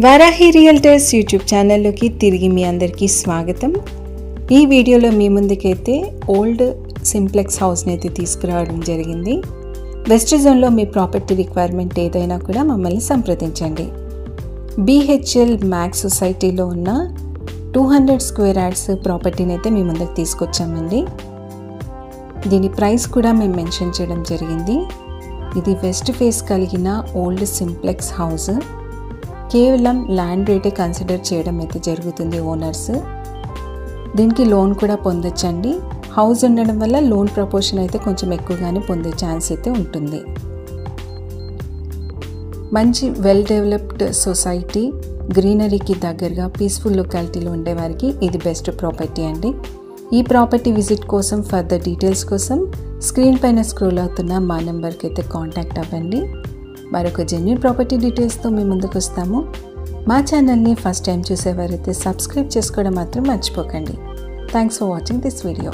Varahi realtors YouTube ఛానల్లోకి తిరిగి మీ అందరికీ స్వాగతం. ఈ వీడియోలో మీ ముందుకైతే ఓల్డ్ సింప్లెక్స్ హౌస్ని అయితే తీసుకురావడం జరిగింది. వెస్ట్ జోన్లో మీ ప్రాపర్టీ రిక్వైర్మెంట్ ఏదైనా కూడా మమ్మల్ని సంప్రదించండి. BHL మ్యాక్స్ సొసైటీలో ఉన్న 200 స్క్వేర్ యార్డ్స్ ప్రాపర్టీని అయితే మీ ముందుకు తీసుకొచ్చామండి. దీని ప్రైస్ కూడా మేము మెన్షన్ చేయడం జరిగింది. ఇది వెస్ట్ ఫేస్ కలిగిన ఓల్డ్ సింప్లెక్స్ హౌస్. కేవలం ల్యాండ్ రేటే కన్సిడర్ చేయడం అయితే జరుగుతుంది ఓనర్స్. దీనికి లోన్ కూడా పొందొచ్చండి. హౌస్ ఉండడం వల్ల లోన్ ప్రపోర్షన్ అయితే కొంచెం ఎక్కువగానే పొందే ఛాన్స్ అయితే ఉంటుంది. మంచి వెల్ డెవలప్డ్ సొసైటీ, గ్రీనరీకి దగ్గరగా పీస్ఫుల్ లొకాలిటీలో ఉండేవారికి ఇది బెస్ట్ ప్రాపర్టీ అండి. ఈ ప్రాపర్టీ విజిట్ కోసం ఫర్దర్ డీటెయిల్స్ కోసం స్క్రీన్ పైన స్క్రోల్ అవుతున్న మా నెంబర్కి అయితే కాంటాక్ట్ అవ్వండి. మరొక జెన్యూన్ ప్రాపర్టీ డీటెయిల్స్తో మేము ముందుకు వస్తాము. మా ఛానల్ని ఫస్ట్ టైం చూసేవారైతే సబ్స్క్రైబ్ చేసుకోవడం మాత్రం మర్చిపోకండి. Thanks for watching this video.